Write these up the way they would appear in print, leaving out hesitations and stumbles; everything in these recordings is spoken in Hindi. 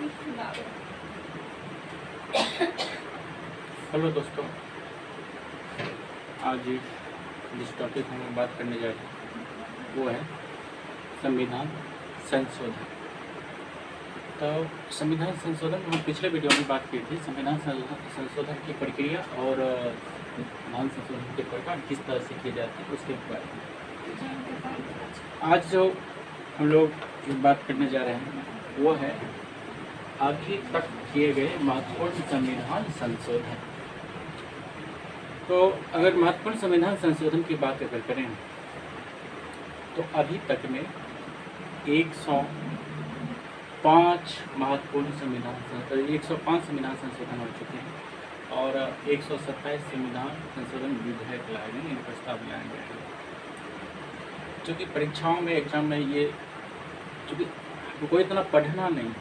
हेलो दोस्तों, आज जिस टॉपिक हम बात करने जा रहे हैं वो है संविधान संशोधन। तो संविधान संशोधन हम पिछले वीडियो में बात की थी। संविधान संशोधन की प्रक्रिया और संविधान संशोधन के प्रकार किस तरह से किए जाते हैं उसके बारे में आज जो हम लोग बात करने जा रहे हैं वो है अभी तक किए गए महत्वपूर्ण संविधान संशोधन। तो अगर महत्वपूर्ण संविधान संशोधन की बात अगर करें तो अभी तक में 105 महत्वपूर्ण 105 संविधान संशोधन हो चुके हैं और 127 संविधान संशोधन विधेयक लाए गए, इन प्रस्ताव लाए गए हैं। चूँकि परीक्षाओं में एग्जाम में ये चूँकि हमको इतना पढ़ना नहीं है,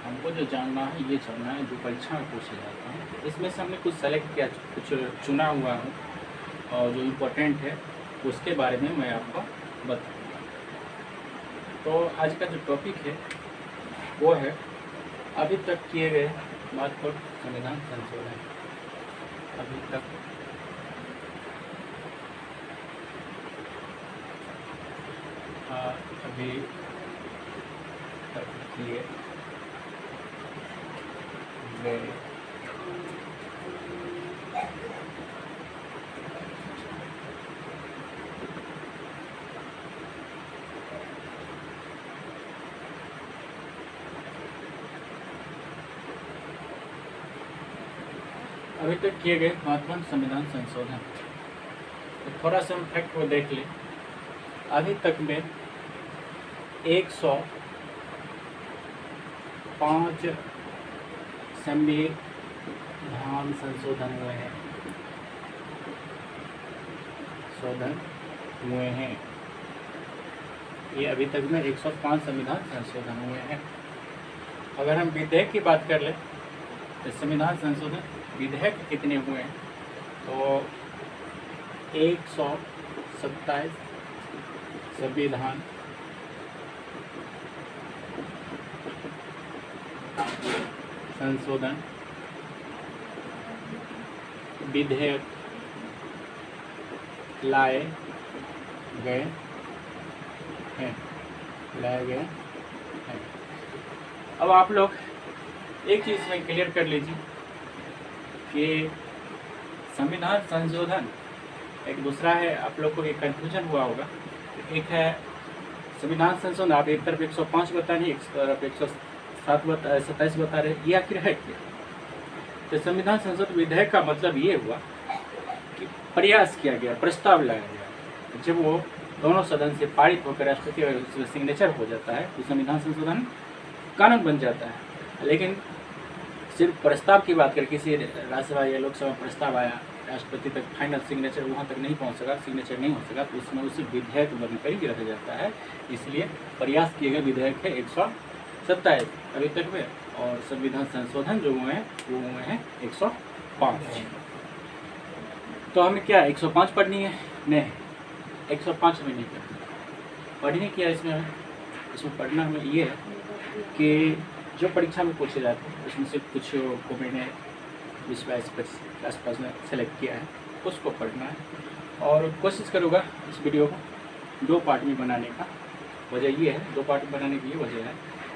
हमको जो जानना है ये जानना है जो परीक्षा में पूछे जाते हैं। इसमें से हमने कुछ सेलेक्ट किया, कुछ चुना हुआ है और जो इम्पोर्टेंट है उसके बारे में मैं आपको बताऊँगा। तो आज का जो टॉपिक है वो है अभी तक किए गए महत्वपूर्ण संविधान संशोधन। अभी तक अभी तक किए गए अभी तक किए गए महत्वपूर्ण संविधान संशोधन। तो थोड़ा सा हम फैक्ट को देख लें। अभी तक में 105 संविधान संशोधन हुए हैं। ये अभी तक में 105 संविधान संशोधन हुए हैं। अगर हम विधेयक की बात कर लें तो संविधान संशोधन विधेयक कितने हुए हैं तो 127 संविधान संशोधन विधेयक लाए गए हैं। अब आप लोग एक चीज़ में क्लियर कर लीजिए कि संविधान संशोधन एक दूसरा है। आप लोग को एक कन्फ्यूजन हुआ होगा। एक है संविधान संशोधन, आप एक तरफ 105 बता रहे, एक तरफ 127 बता रहे, ये आखिर है क्या? तो संविधान संशोधन विधेयक का मतलब ये हुआ कि प्रयास किया गया, प्रस्ताव लाया गया। जब वो दोनों सदन से पारित होकर राष्ट्रपति और सिग्नेचर हो जाता है तो संविधान संशोधन कानून बन जाता है। लेकिन सिर्फ प्रस्ताव की बात करें, किसी राज्यसभा या लोकसभा प्रस्ताव आया, राष्ट्रपति तक फाइनल सिग्नेचर वहाँ तक नहीं पहुँच सका, सिग्नेचर नहीं हो सका, तो उसमें उसे विधेयक बनकर ही रह जाता है। इसलिए प्रयास किए गए विधेयक है 127 अभी तक में, और संविधान संशोधन जो हुए हैं वो हुए हैं 105। तो हमें क्या 105 पढ़नी है? नहीं, 105 में नहीं पढ़नी क्या इसमें पढ़ना हमें ये है कि जो परीक्षा में पूछे जाते हैं उसमें से कुछ को मैंने 20-22 के आसपास में सेलेक्ट किया है, उसको पढ़ना है। और कोशिश करूँगा इस वीडियो को 2 पार्ट में बनाने का। वजह ये है, 2 पार्ट में बनाने की ये वजह है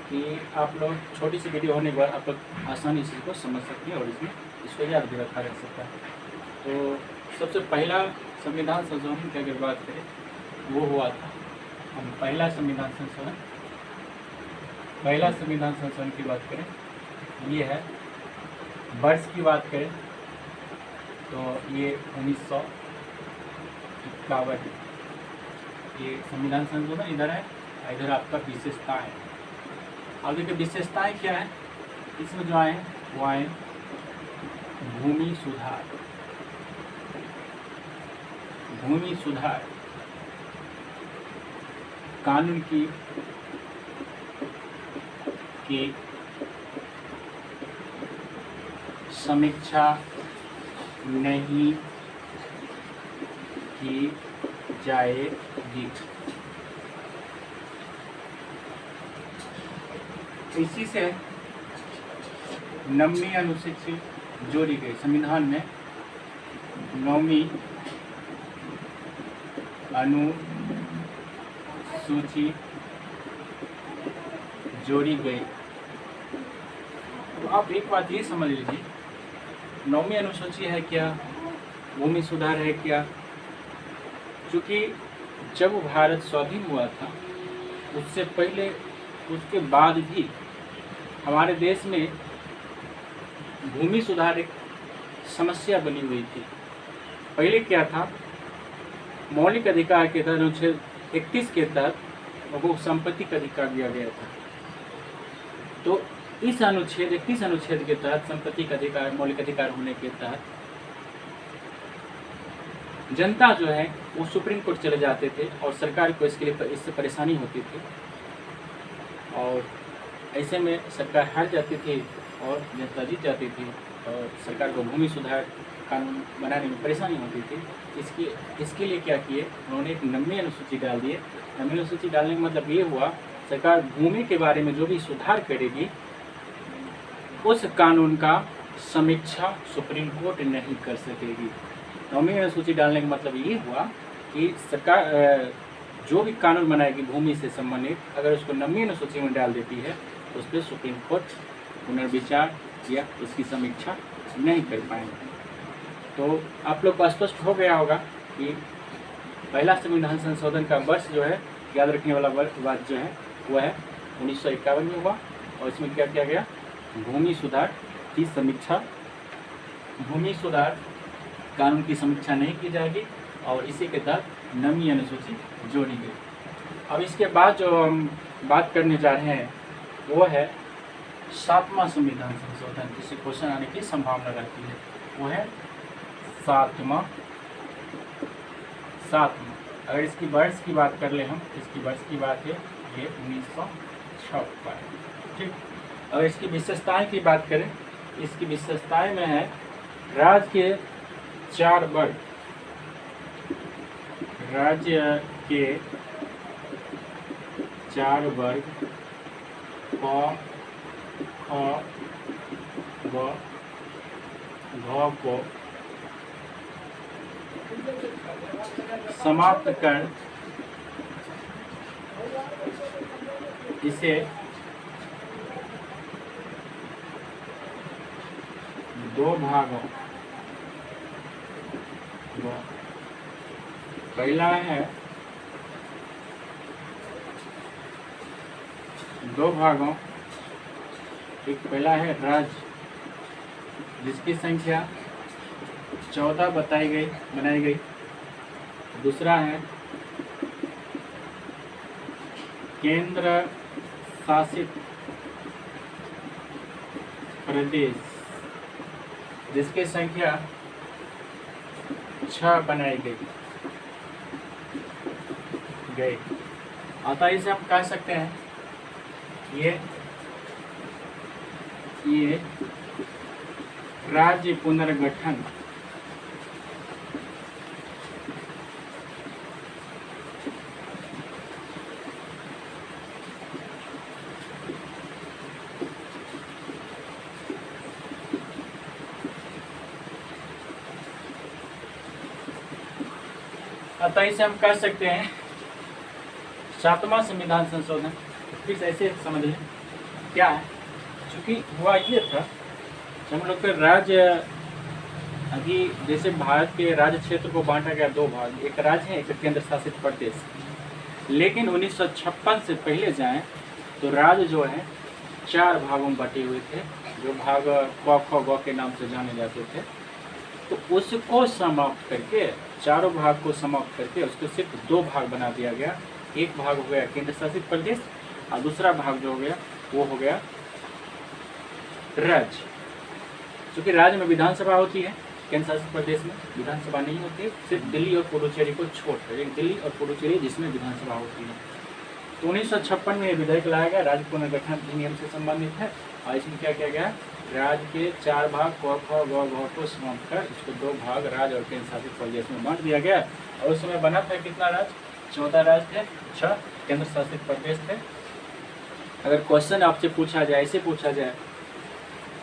कि आप लोग छोटी सी वीडियो होने के बाद आप लोग आसानी से इसको समझ सकते हैं और इसको याद भी रखा रह सकता है। तो सबसे पहला संविधान संशोधन की अगर बात करें वो हुआ था, हम पहला संविधान संशोधन की बात करें, ये है वर्ष की बात करें तो ये 1951 ये संविधान संशोधन इधर है, इधर आपका विशेषता है। अब देखिए विशेषताएं क्या है इसमें जो आए वो आए भूमि सुधार, कानून की समीक्षा नहीं की जाएगी। इसी से 9वीं अनुसूची जोड़ी गई संविधान में। 9वीं अनुसूची जोड़ी गई। तो आप एक बात ये समझ लीजिए, 9वीं अनुसूची है क्या, भूमि सुधार है क्या? क्योंकि जब भारत स्वाधीन हुआ था उससे पहले, उसके बाद भी हमारे देश में भूमि सुधार एक समस्या बनी हुई थी। पहले क्या था, मौलिक अधिकार के तहत अनुच्छेद 31 के तहत वो संपत्ति का अधिकार दिया गया था। तो इस अनुच्छेद 31 अनुच्छेद के तहत संपत्ति का अधिकार, मौलिक अधिकार होने के तहत जनता जो है वो सुप्रीम कोर्ट चले जाते थे और सरकार को इसके लिए इससे परेशानी होती थी, और ऐसे में सरकार हार जाती थी और जनता जीत जाती थी और सरकार को भूमि सुधार कानून बनाने में परेशानी होती थी। इसके लिए क्या किए, उन्होंने एक 9वीं अनुसूची डाल दिए। 9वीं अनुसूची डालने का मतलब ये हुआ, सरकार भूमि के बारे में जो भी सुधार करेगी उस कानून का समीक्षा सुप्रीम कोर्ट नहीं कर सकेगी। 9वीं अनुसूची डालने का मतलब ये हुआ कि सरकार जो भी कानून बनाएगी भूमि से संबंधित, अगर उसको 9वीं अनुसूची में डाल देती है तो उस पर सुप्रीम कोर्ट पुनर्विचार या उसकी समीक्षा नहीं कर पाएंगे। तो आप लोग को स्पष्ट हो गया होगा कि पहला संविधान संशोधन का वर्ष जो है, याद रखने वाला बात जो है वो है 1951 में हुआ, और इसमें क्या किया गया, भूमि सुधार की समीक्षा, भूमि सुधार कानून की समीक्षा नहीं की जाएगी और इसी के तहत 9वीं अनुसूची जोड़ी गई। अब इसके बाद जो हम बात करने जा रहे हैं वो है 7वां संविधान संशोधन, जिससे क्वेश्चन आने की संभावना रहती है। वो है 7वां। अगर इसकी वर्ष की बात कर ले हम, इसकी वर्ष की बात है ये 1956। ठीक। अगर इसकी विशेषताएं की बात करें, इसकी विशेषताएं में है राज्य के 4 वर्ग, राज्य के 4 वर्ग क, ख, ग, घ को समाप्त कर इसे 2 भागों, पहला है 2 भागों, एक पहला है राज्य जिसकी संख्या 14 बनाई गई। दूसरा है केंद्र शासित प्रदेश जिसकी संख्या 6 बनाई गई। अतः इसे हम कह सकते हैं ये राज्य पुनर्गठन अतः इसे हम कह सकते हैं 7वां संविधान संशोधन। फिर ऐसे समझ लें क्या है, क्योंकि हुआ ये था हम लोग के राज्य, अभी जैसे भारत के राज्य क्षेत्र को बांटा गया 2 भाग, एक राज्य है, एक केंद्र शासित प्रदेश। लेकिन 1956 से पहले जाएं तो राज्य जो है 4 भागों में बटे हुए थे, जो भाग क, ख, ग के नाम से जाने जाते थे। तो उसको समाप्त करके, चारों भाग को समाप्त करके उसको सिर्फ 2 भाग बना दिया गया। एक भाग हो गया केंद्र शासित प्रदेश और दूसरा भाग जो हो गया वो हो गया राज्य। क्योंकि राज्य में विधानसभा होती है, केंद्र शासित प्रदेश में विधानसभा नहीं होती है, सिर्फ दिल्ली और पुडुचेरी को छोड़कर, एक दिल्ली और पुडुचेरी जिसमें विधानसभा होती है। तो 1956 में विधेयक लाया गया, राज्य पुनर्गठन अधिनियम से संबंधित है, और इसमें क्या किया गया, राज्य के 4 भाग क, ख, ग, घ को समाप्त कर इसको 2 भाग राज्य और केंद्र शासित प्रदेश में बांट दिया गया। और उस समय बना था कितना राज्य, 14 राज्य थे, 6 केंद्र शासित प्रदेश थे। अगर क्वेश्चन आपसे पूछा जाए, ऐसे पूछा जाए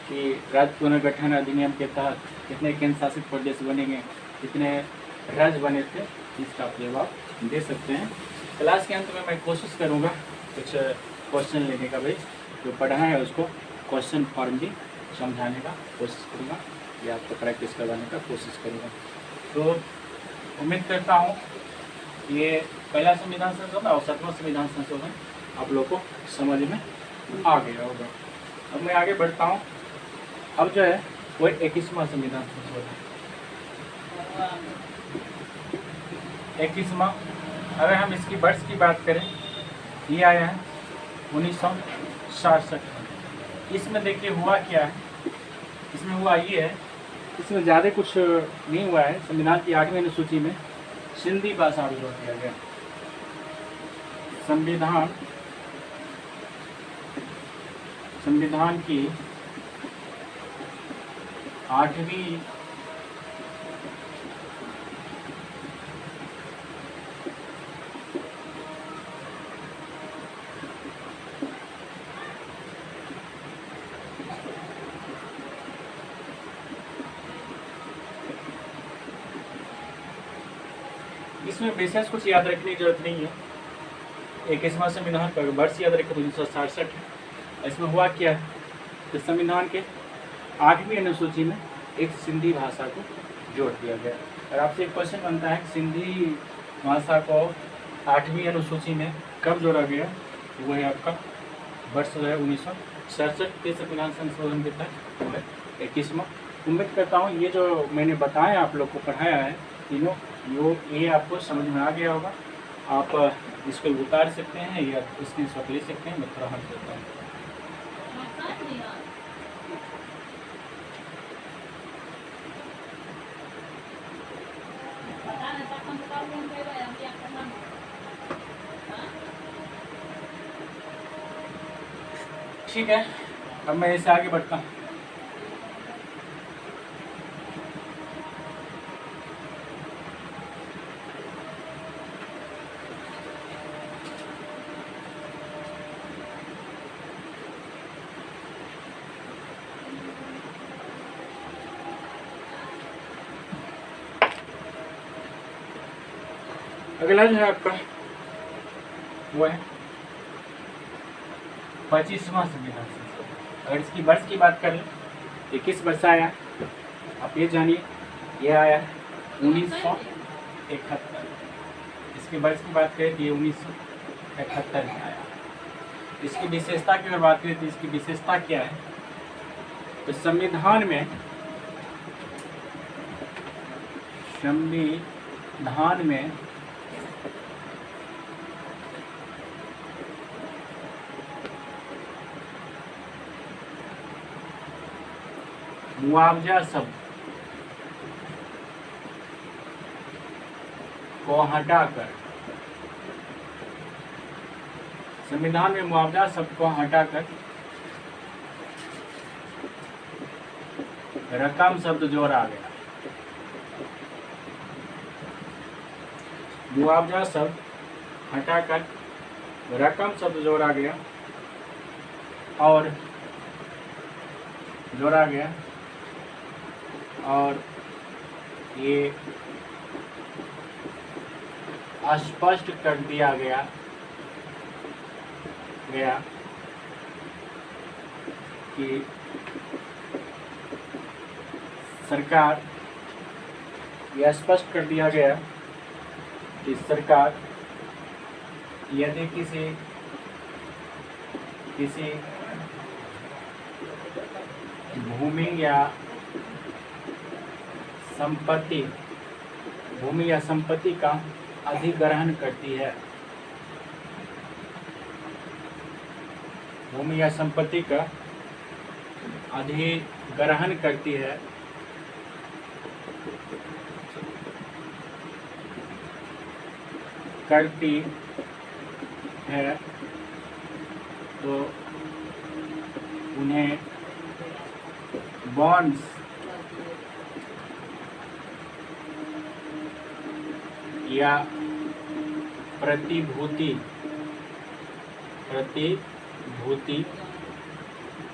कि राज्य पुनर्गठन अधिनियम के तहत कितने केंद्र शासित प्रदेश बनेंगे, कितने राज्य बने थे, इसका आप जवाब दे सकते हैं। क्लास के अंत में मैं कोशिश करूँगा कुछ क्वेश्चन लेने का, भाई जो पढ़ा है उसको क्वेश्चन फॉर्म भी समझाने का कोशिश करूँगा या आपको प्रैक्टिस करवाने का कोशिश करूँगा। तो उम्मीद करता हूँ ये पहला संविधान संशोधन और 7वां संविधान संशोधन आप लोग को समझ में आ गया होगा। अब मैं आगे बढ़ता हूँ। अब जो है वो 21वां संविधान संशोधन। 21वां, अगर हम इसकी वर्ष की बात करें, ये आया है 1966। इसमें देखिए हुआ क्या है, इसमें हुआ ये है, इसमें ज़्यादा कुछ नहीं हुआ है। संविधान की 8वीं अनुसूची में सिंधी भाषा को जोड़ दिया गया। संविधान की 8वीं इसमें विशेष कुछ याद रखने की जरूरत नहीं है। 21वां संविधान का वर्ष याद रखें तो 1967 है। इसमें हुआ क्या है कि संविधान के 8वीं अनुसूची में एक सिंधी भाषा को जोड़ दिया गया। और आपसे एक क्वेश्चन बनता है कि सिंधी भाषा को 8वीं अनुसूची में कब जोड़ा गया, वो है आपका वर्ष जो है 1967 के संविधान संशोधन के तहत वो है 21वां। उम्मीद करता हूँ ये जो मैंने बताया आप लोग को पढ़ाया है तीनों, ये आपको समझ में आ गया होगा। आप इसको उतार सकते हैं या स्क्रीनशॉट ले सकते हैं। मैं थोड़ा हट देता हूँ। ठीक है, अब मैं इससे आगे बढ़ता हूँ। अगला जो है आपका वो है 25वां संविधान संशोधन। अगर इसकी वर्ष की बात करें ये किस वर्ष आया, आप ये जानिए, ये आया 1971। इसके वर्ष की बात करें तो ये 1971 में आया। इसकी विशेषता की अगर बात करें तो इसकी विशेषता क्या है, तो संविधान में मुआवजा शब्द को हटाकर, संविधान में मुआवजा शब्द को हटाकर रकम शब्द जोड़ा गया। मुआवजा शब्द हटाकर रकम शब्द जोड़ा गया और ये स्पष्ट कर दिया गया कि सरकार, यह स्पष्ट कर दिया गया कि सरकार यदि किसी भूमि या संपत्ति का अधिग्रहण करती है, भूमि या संपत्ति का अधिग्रहण करती है, तो उन्हें बॉन्ड्स या प्रतिभूति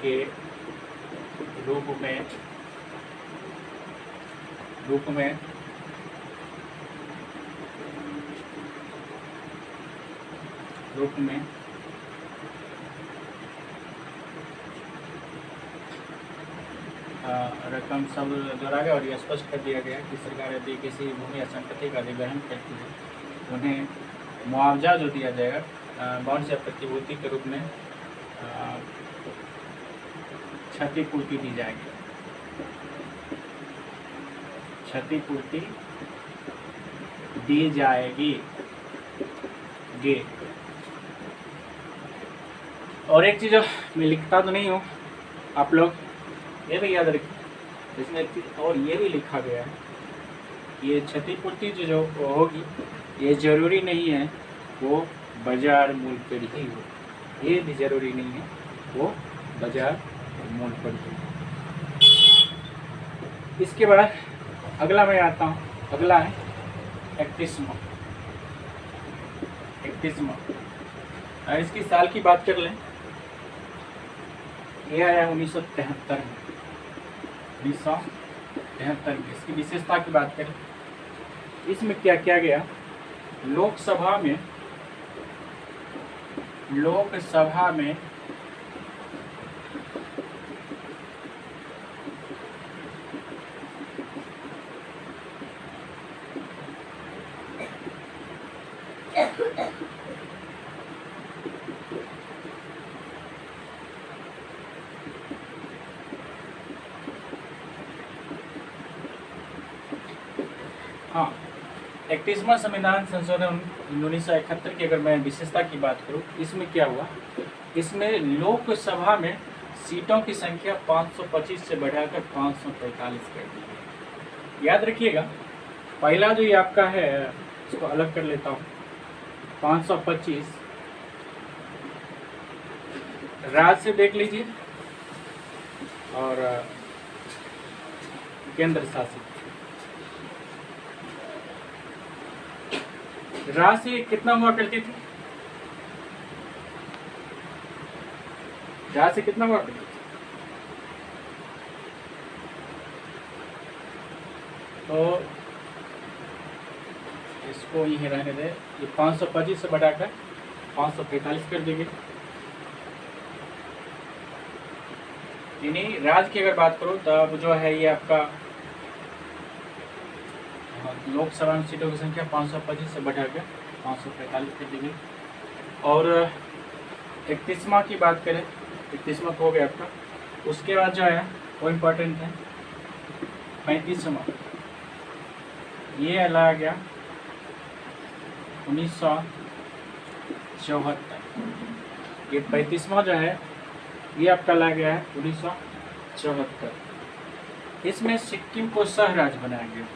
के रूप में रकम सब जोड़ा गया और यह स्पष्ट कर दिया गया कि सरकार यदि किसी भूमि या संपत्ति का अधिग्रहण करती है उन्हें मुआवजा जो दिया जाएगा बाउंड या प्रतिभूति के रूप में क्षतिपूर्ति दी जाएगी। क्षतिपूर्ति दी जाएगी। और एक चीज़ मैं लिखता तो नहीं हूँ, आप लोग ये भी याद रखिए, इसमें एक चीज़ और ये भी लिखा गया है, ये क्षतिपूर्ति जो होगी ये जरूरी नहीं है वो बाजार मूल्य पर ही हो, ये भी जरूरी नहीं है वो बाजार मूल्य पर ही। इसके बाद अगला मैं आता हूँ, अगला है 31वां। इसकी साल की बात कर लें, ये आया 1973 में। 1973 में इसकी विशेषता की बात करें, इसमें क्या किया गया, लोकसभा में हाँ 31वां संविधान संशोधन 1971 की अगर मैं विशेषता की बात करूं, इसमें क्या हुआ, इसमें लोकसभा में सीटों की संख्या 525 से बढ़ाकर 545 कर दी गई। याद रखिएगा, पहला जो ये आपका है, इसको अलग कर लेता हूँ, 525 राज्य से देख लीजिए और केंद्र शासित। राशि कितना हुआ करती थी, राशि कितना हुआ करती थी, तो इसको यही रहने दे, ये 525 से बढ़ाकर 545 कर देंगे। यानी राज्य की अगर बात करो तब जो है ये आपका लोकसभा में सीटों की संख्या 525 से बढ़ाकर 545 कर दी गई। और 31वां की बात करें, 31वां हो गया आपका, उसके बाद जो है वो इम्पोर्टेंट है 35वां, ये लाया गया 1974। ये 35वां जो है ये आपका लाया गया है 1974। इसमें सिक्किम को सह राज्य बनाया गया,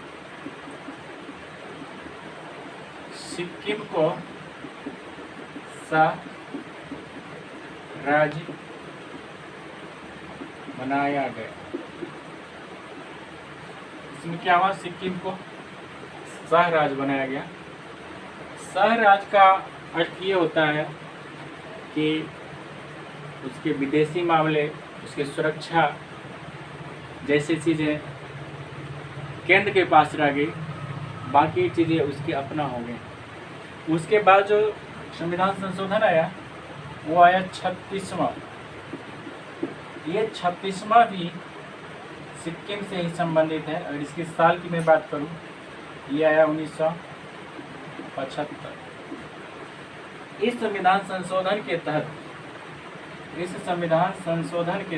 सिक्किम को सह राज्य बनाया गया। इसमें क्या हुआ, सिक्किम को सह राज्य बनाया गया। सह राज्य का अर्थ ये होता है कि उसके विदेशी मामले, उसके सुरक्षा जैसी चीज़ें केंद्र के पास रह गई, बाकी चीज़ें उसकी अपना हो गई। उसके बाद जो संविधान संशोधन आया वो आया 36वां। ये 36वां भी सिक्किम से ही संबंधित है। और इसकी साल की मैं बात करूं, ये आया 1975। इस संविधान संशोधन के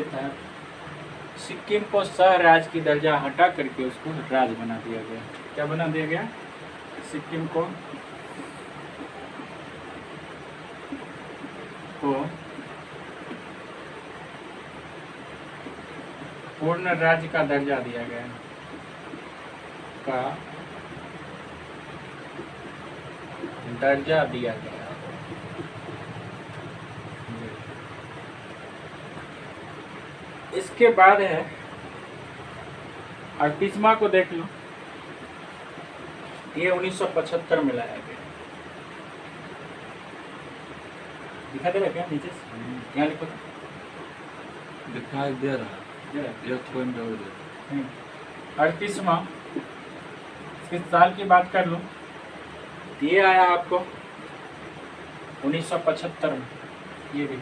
तहत सिक्किम को सह राज्य की दर्जा हटा करके उसको राज्य बना दिया गया। क्या बना दिया गया, सिक्किम को पूर्ण राज्य का दर्जा दिया गया, इसके बाद है 38वां को देख लो, ये 1975 में लाया गया। दिखा दे रहा क्या नीचे से, यहाँ लिखो, दिखाई दे रहा। 38वां इसके साल की बात कर लूँ तो ये आया आपको 1975 में, ये भी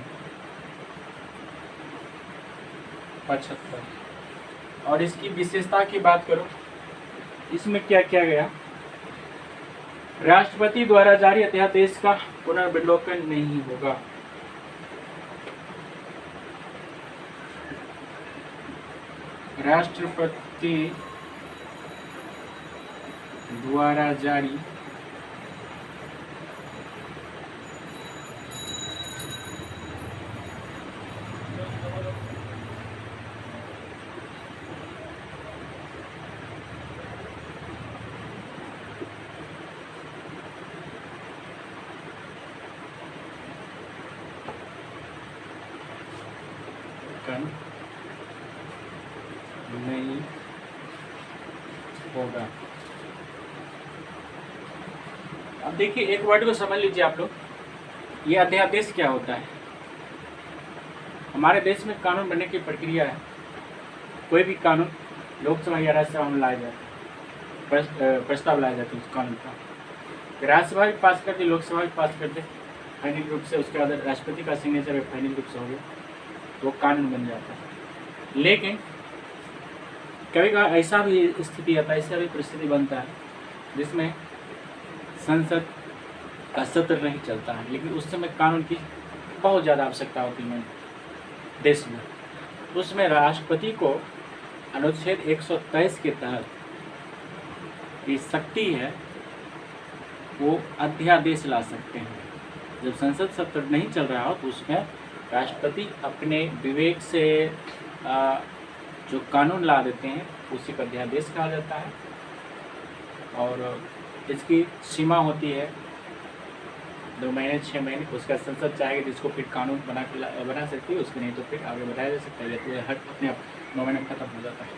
75। और इसकी विशेषता की बात करूं, इसमें क्या किया गया, राष्ट्रपति द्वारा जारी अध्यादेश का पुनर्विलोकन नहीं होगा। राष्ट्रपति द्वारा जारी नहीं होगा। अब देखिए एक वर्ड को समझ लीजिए आप लोग, ये अध्यादेश क्या होता है। हमारे देश में कानून बनने की प्रक्रिया है। कोई भी कानून लोकसभा या राज्यसभा में लाया जाता है, प्रस्ताव लाया जाता है उस कानून का, राज्यसभा भी पास कर दे, लोकसभा भी पास कर दे फाइनल रूप से, उसके बाद राष्ट्रपति का सिग्नेचर फाइनल रूप से हो गया तो कानून बन जाता है। लेकिन कभी कभार ऐसा भी स्थिति आता है, ऐसा भी परिस्थिति बनता है जिसमें संसद का सत्र नहीं चलता है, लेकिन उस समय कानून की बहुत ज़्यादा आवश्यकता होती है देश में। उसमें राष्ट्रपति को अनुच्छेद 123 के तहत ये शक्ति है, वो अध्यादेश ला सकते हैं। जब संसद सत्र नहीं चल रहा हो तो उसमें राष्ट्रपति अपने विवेक से जो कानून ला देते हैं उसी का अध्यादेश कहा जाता है। और इसकी सीमा होती है 2 महीने 6 महीने, उसका संसद चाहेगी जिसको फिर कानून बना सकती है, उसको नहीं तो फिर आगे बढ़ाया जा सकता है, तो हर अपने आप 9 महीने खत्म हो जाता है।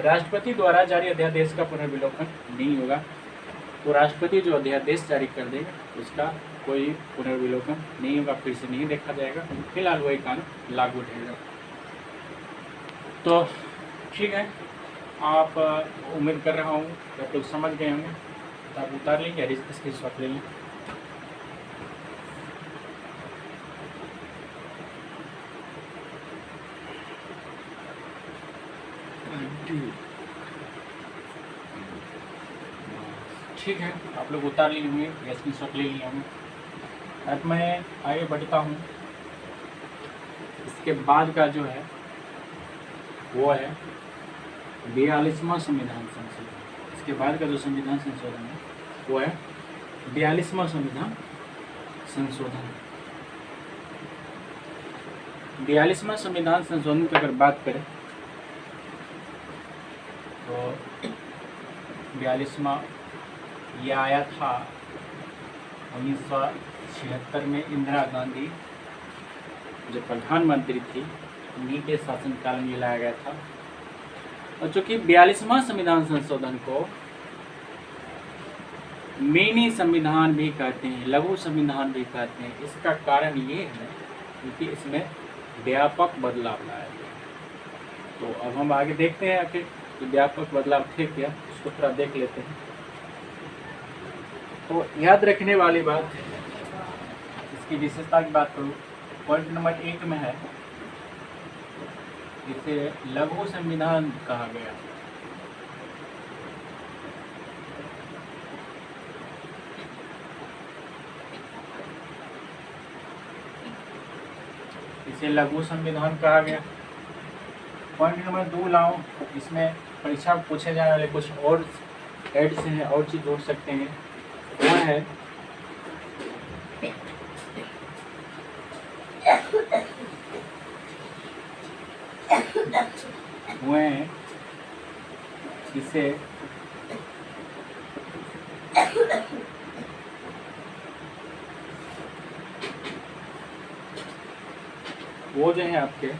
राष्ट्रपति द्वारा जारी अध्यादेश का पुनर्विलोकन नहीं होगा। तो राष्ट्रपति जो अध्यादेश जारी कर देगा उसका कोई पुनर्विलोकन नहीं होगा, फिर से नहीं देखा जाएगा, फिलहाल वही कानून लागू रहेगा। तो ठीक है, आप उम्मीद कर रहा हूँ कि आप लोग समझ गए होंगे, तो आप उतार लेंगे या स्क्रीनशॉट ले लें। ठीक है, आप लोग उतार लिए होंगे या स्क्रीनशॉट ले लिए होंगे। अब मैं आगे बढ़ता हूँ। इसके बाद का जो है वो है 42वां संविधान संशोधन। इसके बाद का जो संविधान संशोधन है वो है 42वां संविधान संशोधन। 42वां संविधान संशोधन की अगर बात करें तो 42वां ये आया था 1976 में, इंदिरा गांधी जो प्रधानमंत्री थी उन्हीं के शासनकाल में लाया गया था। और चूँकि 42वां संविधान संशोधन को मिनी संविधान भी कहते हैं, लघु संविधान भी कहते हैं, इसका कारण ये है क्योंकि इसमें व्यापक बदलाव लाया गया। तो अब हम आगे देखते हैं आखिर व्यापक बदलाव थे क्या, उसको थोड़ा देख लेते हैं। तो याद रखने वाली बात, इसकी विशेषता की बात करूँ, पॉइंट नंबर 1 में है इसे लघु संविधान कहा गया। इसे लघु संविधान कहा गया। पॉइंट नंबर 2 लाओ, इसमें परीक्षा में पूछे जाने वाले कुछ और ऐड से हैं, और चीज जोड़ सकते हैं। वो है इसे वो जो है आपके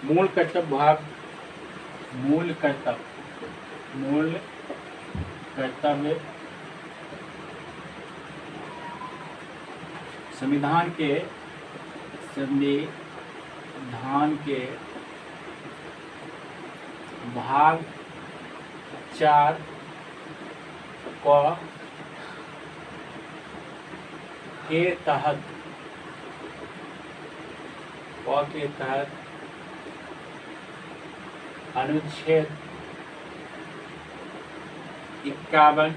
मूल कर्तव्य भाग, मूल कर्तव्य संविधान धान के भाग 4 क के तहत अनुच्छेद 51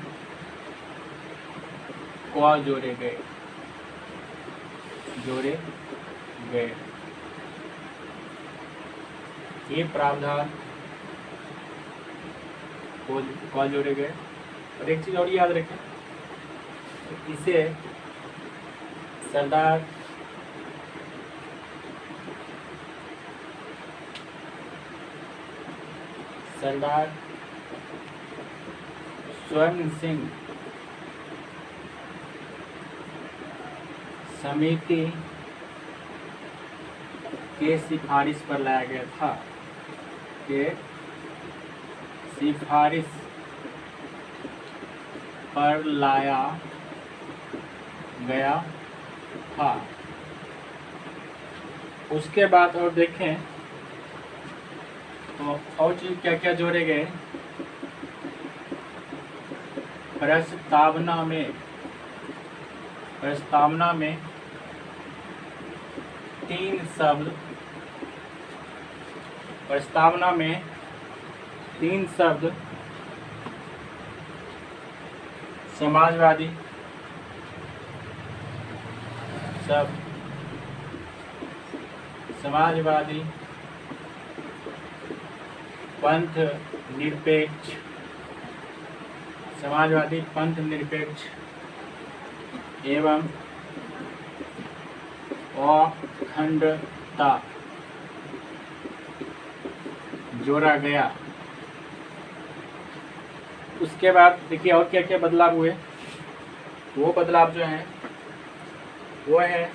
क जोड़े गए ये प्रावधान को जोड़े गए। और एक चीज और याद रखें, इसे सरदार स्वर्ण सिंह समिति के सिफारिश पर लाया गया था उसके बाद और देखें तो और चीज क्या क्या जोड़े गए। प्रस्तावना में 3 शब्द समाजवादी पंथ निरपेक्ष एवं अखंडता जोड़ा गया। उसके बाद देखिए और क्या क्या बदलाव हुए। वो बदलाव जो है वो है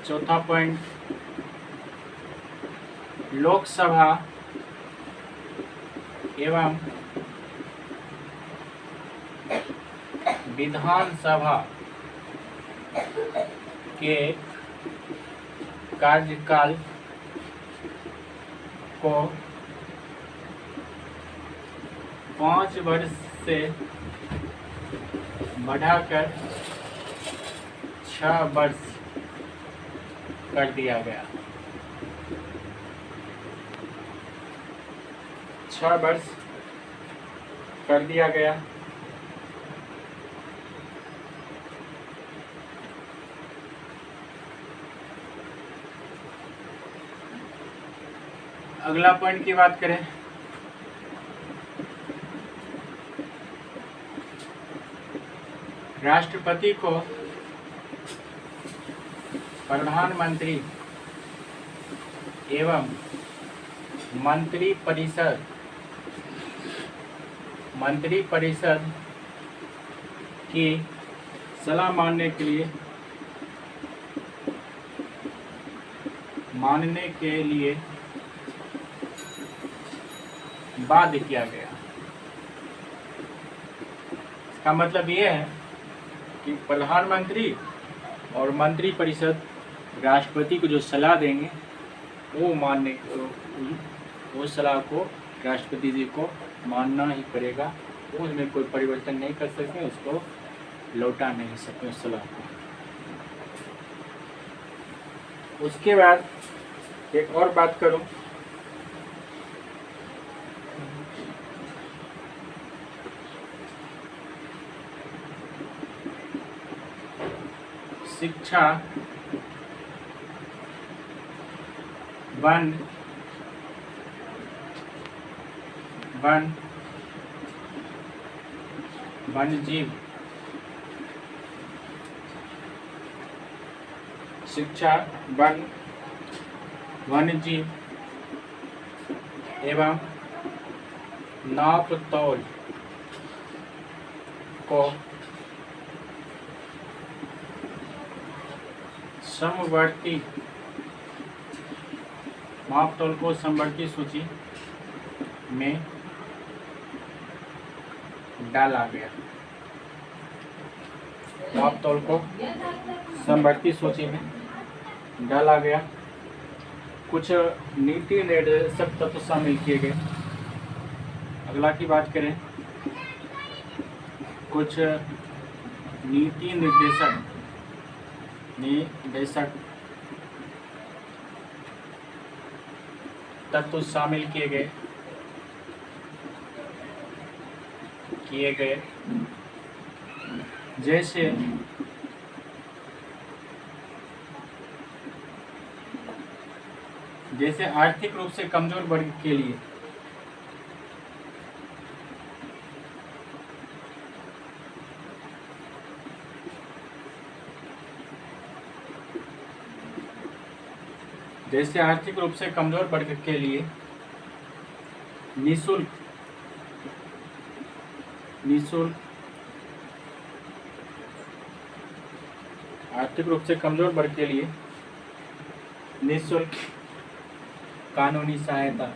चौथा पॉइंट, लोकसभा एवं विधानसभा के कार्यकाल को 5 वर्ष से बढ़ाकर 6 वर्ष कर दिया गया। 6 वर्ष कर दिया गया। अगला पॉइंट की बात करें, राष्ट्रपति को प्रधानमंत्री एवं मंत्री परिषद की सलाह मानने के लिए बाध्य किया गया। इसका मतलब ये है कि प्रधानमंत्री और मंत्री परिषद राष्ट्रपति को जो सलाह देंगे वो सलाह को राष्ट्रपति जी को मानना ही पड़ेगा। वो उसमें कोई परिवर्तन नहीं कर सके, उसको लौटा नहीं सके उस सलाह को। उसके बाद एक और बात करूं, शिक्षा वन्यजीव एवं नापतौल को समवर्ती सूची में डाला गया। आप तौल को समवर्ती सूची में डाला गया। कुछ नीति निर्देशक तत्व शामिल किए गए। अगला की बात करें, कुछ नीति निर्देशक तत्व शामिल किए गए जैसे आर्थिक रूप से कमजोर वर्ग के लिए निःशुल्क आर्थिक रूप से कमजोर वर्ग के लिए निःशुल्क कानूनी सहायता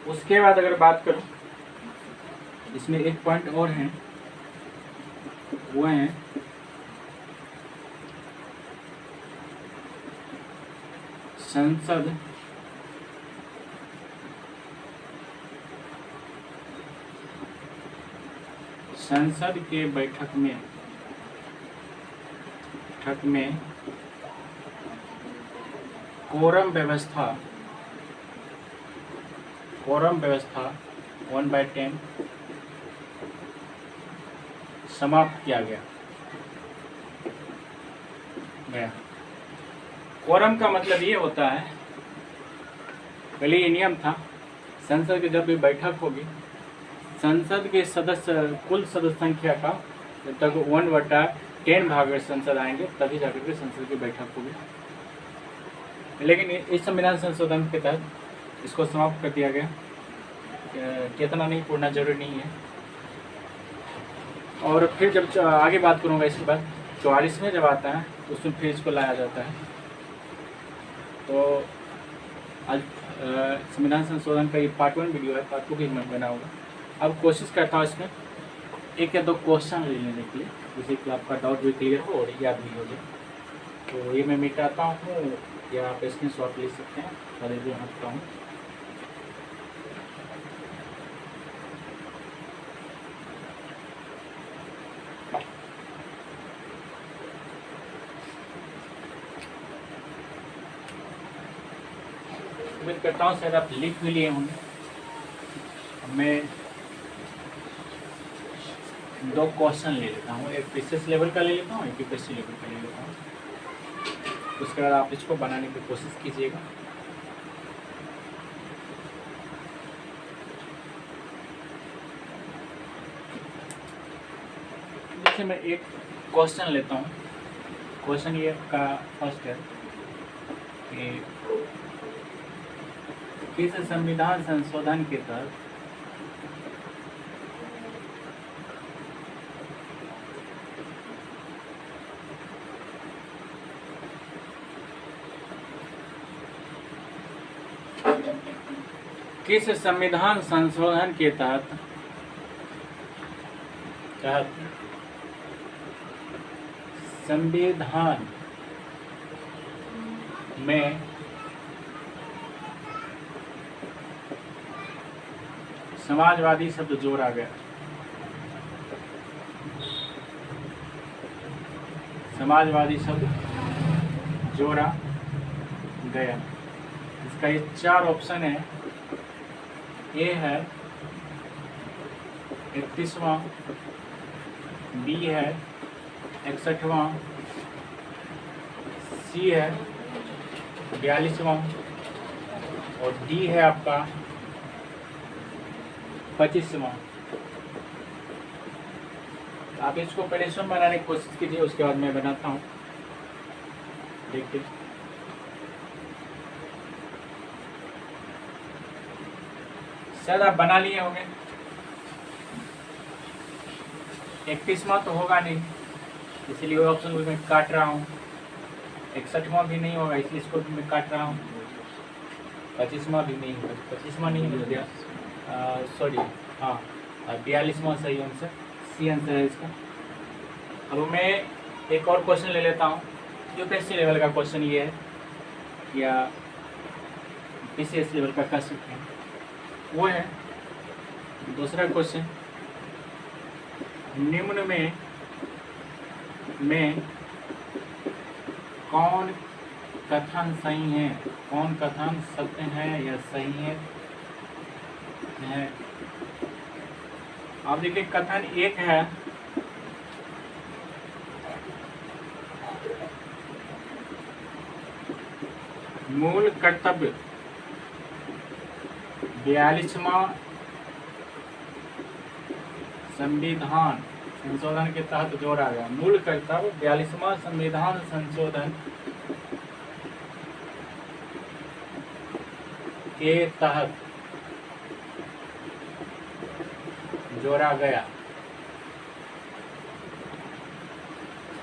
उसके बाद अगर बात करूं, इसमें एक पॉइंट और है, वो है संसद के बैठक में कोरम व्यवस्था 1/10 समाप्त किया गया। कोरम का मतलब ये होता है, पहले ये नियम था, संसद की जब भी बैठक होगी, संसद के कुल सदस्य संख्या का जब तक 1/10 भाग अगर संसद आएंगे तभी जाकर के संसद की बैठक होगी। लेकिन इस संविधान संशोधन के तहत इसको समाप्त कर दिया गया। कितना नहीं पूर्णा जरूरी नहीं है। और फिर जब आगे बात करूँगा इसके बाद 44 में जब आता है तो उसमें फिर इसको लाया जाता है। तो आज संविधान संशोधन का ये पार्ट 1 वीडियो है, पार्ट 2 भी मैं बनाऊँगा। अब कोशिश करता हूँ इसमें 1 या 2 क्वेश्चन ले लेने के लिए, जिससे कि आपका डाउट भी क्लियर हो और याद भी हो जाए। तो ये मैं मिटाता हूँ या आप स्क्रीन शॉट ले सकते हैं, और जो हटता हूँ। उम्मीद करता हूँ शायद आप लिख भी लिए होंगे। मैं 2 क्वेश्चन ले लेता हूँ, एक पीसीएस लेवल का ले लेता हूँ, एक यूपीएससी लेवल का ले लेता हूँ। उसके बाद आप इसको बनाने की कोशिश कीजिएगा। जैसे मैं एक क्वेश्चन लेता हूँ। क्वेश्चन ये का फर्स्ट है कि किस संविधान संशोधन के तहत संविधान में समाजवादी शब्द जोड़ा गया। समाजवादी शब्द जोड़ा गया। इसका ये 4 ऑप्शन है। ए है 31वां, बी है 61वां, सी है 42वां और डी है आपका 25वां। आप इसको पहले स्वयं बनाने की कोशिश कीजिए, उसके बाद मैं बनाता हूँ। देखिए शायद आप बना लिए होंगे। 31वां तो होगा नहीं, इसलिए ऑप्शन को मैं काट रहा हूँ। 61वां भी नहीं होगा, इसलिए इसको मैं काट रहा हूँ। 25वां भी नहीं होगा, 25वां नहीं हो गया, सॉरी, हाँ 42वां सही आंसर, सी आंसर है इसका। अब मैं एक और क्वेश्चन ले लेता हूँ। यूपीएससी लेवल का क्वेश्चन ये है, या पीसीएस लेवल का कह सकते हैं। वो है दूसरा क्वेश्चन, निम्न में कौन कथन सही है, कौन कथन सत्य है या सही है। आप देखिए कथन एक है, मूल कर्तव्य 42वां संविधान संशोधन के तहत जोड़ा गया। मूल कर्तव्य 42वां संविधान संशोधन के तहत जोड़ा गया।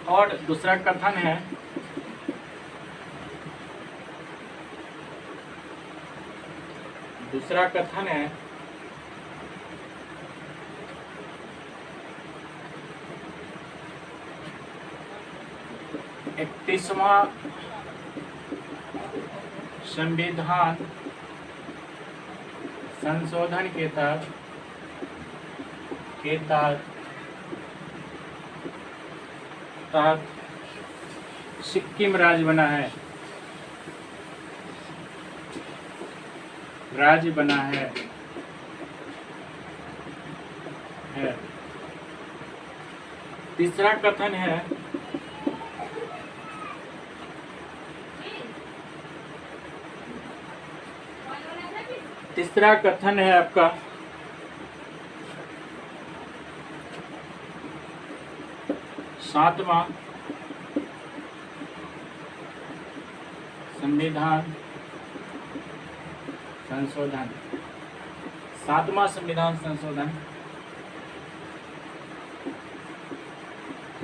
और दूसरा कथन है, दूसरा कथन है इकतीसवां संविधान संशोधन के तहत सिक्किम राज्य बना है, राज्य बना है। तीसरा कथन है, तीसरा कथन है आपका सातवां संविधान संशोधन, सातवां संविधान संशोधन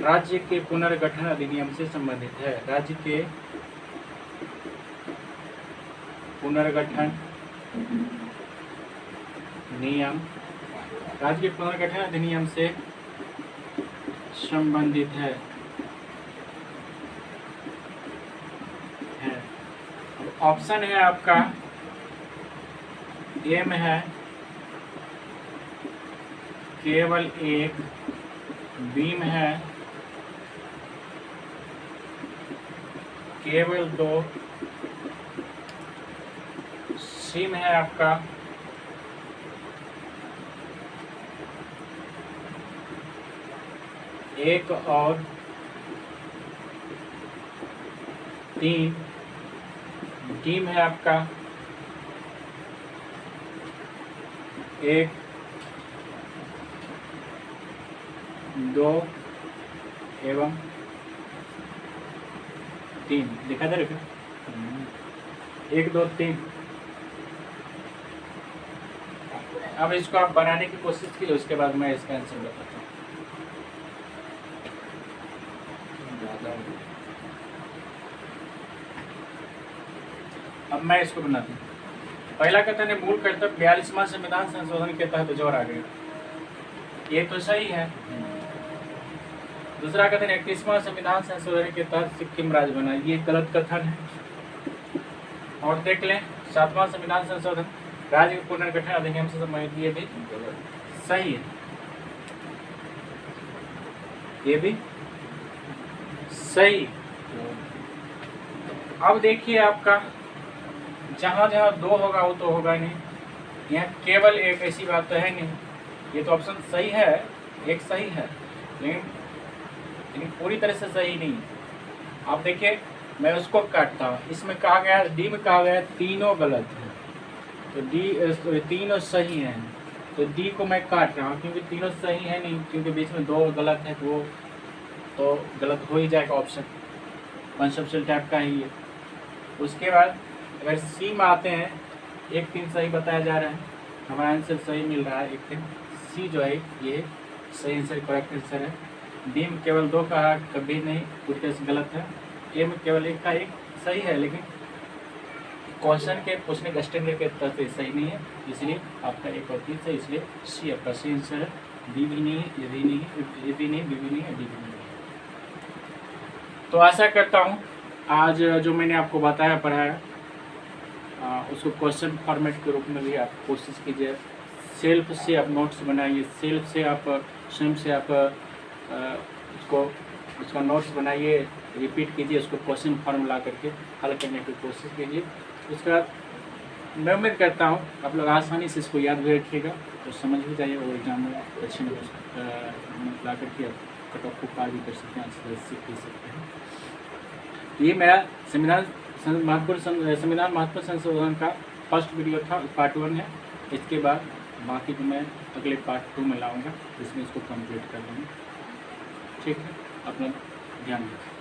राज्य के पुनर्गठन अधिनियम से संबंधित है। राज्य के पुनर्गठन नियम, राज्य के पुनर्गठन अधिनियम से संबंधित है। ऑप्शन है आपका ए में है केवल एक, बी में है केवल दो, सी में है आपका एक और तीन, डी में है आपका एक, दो एवं तीन। दिखा दे रहे, एक दो तीन। अब इसको आप बनाने की कोशिश कीजिए, उसके बाद मैं इसका आंसर बताता हूँ। अब मैं इसको बनाता हूँ। पहला कथन है मूल कर्तव्य 42वां संविधान संशोधन के तहत जोड़ा गया, ये तो सही है। दूसरा कथन 31वां संविधान संशोधन के तहत सिक्किम राज्य बना, ये गलत कथन है। और देख लें 7वां संविधान संशोधन राज्य के पुनर्गठन अधिनियम से संबंधित, ये भी सही है, ये भी सही। अब देखिए आपका जहाँ जहाँ दो होगा वो तो होगा नहीं, यहाँ केवल एक, ऐसी बात तो है नहीं। ये तो ऑप्शन सही है, एक सही है, लेकिन पूरी तरह से सही नहीं। आप देखिए मैं उसको काटता हूँ, इसमें कहा गया डी में कहा गया तीनों गलत है, तो डी तीनों सही हैं, तो डी को मैं काट रहा हूँ क्योंकि तीनों सही है नहीं, क्योंकि बीच में दो गलत है तो वो तो गलत हो ही जाएगा, ऑप्शन कंसेप्चुअल टाइप का ही है। उसके बाद अगर सी में आते हैं, एक तीन सही बताया जा रहा है, हमारा आंसर सही मिल रहा है, एक तीन सी जो है ये सही आंसर, करेक्ट आंसर है। डी में केवल दो कहा, कभी नहीं, पूरी तरह से गलत है। ए में केवल एक का एक सही है, लेकिन क्वेश्चन के पूछने का स्टैंडर्ड के तरफ से सही नहीं है, इसलिए आपका एक और 3 सही, इसलिए सी आपका सही आंसर है। बी भी नहीं है, ए भी नहीं है, ए भी नहीं, बी भी नहीं है, डी भी नहीं है। तो आशा करता हूँ आज जो मैंने आपको बताया पढ़ाया उसको क्वेश्चन फॉर्मेट के रूप में भी आप कोशिश कीजिए। सेल्फ से आप नोट्स बनाइए, सेल्फ से आप स्वयं से आप उसका नोट्स बनाइए, रिपीट कीजिए, उसको क्वेश्चन फॉर्म ला करके हल करने की कोशिश कीजिए। उसके बाद मैं उम्मीद करता हूँ आप लोग आसानी से इसको याद भी रखिएगा और समझ भी जाइए और एग्जाम में अच्छे नंबर ला करके आप कट ऑफ को पार भी कर सकते हैं, अच्छे से सीख भी सकते हैं। ये मेरा संविधान महत्वपूर्ण संशोधन का फर्स्ट वीडियो था, पार्ट 1 है। इसके बाद बाकी तो मैं अगले पार्ट 2 में लाऊंगा, जिसमें इसको कंप्लीट कर लूँगा। ठीक है, अपना ध्यान रखिए।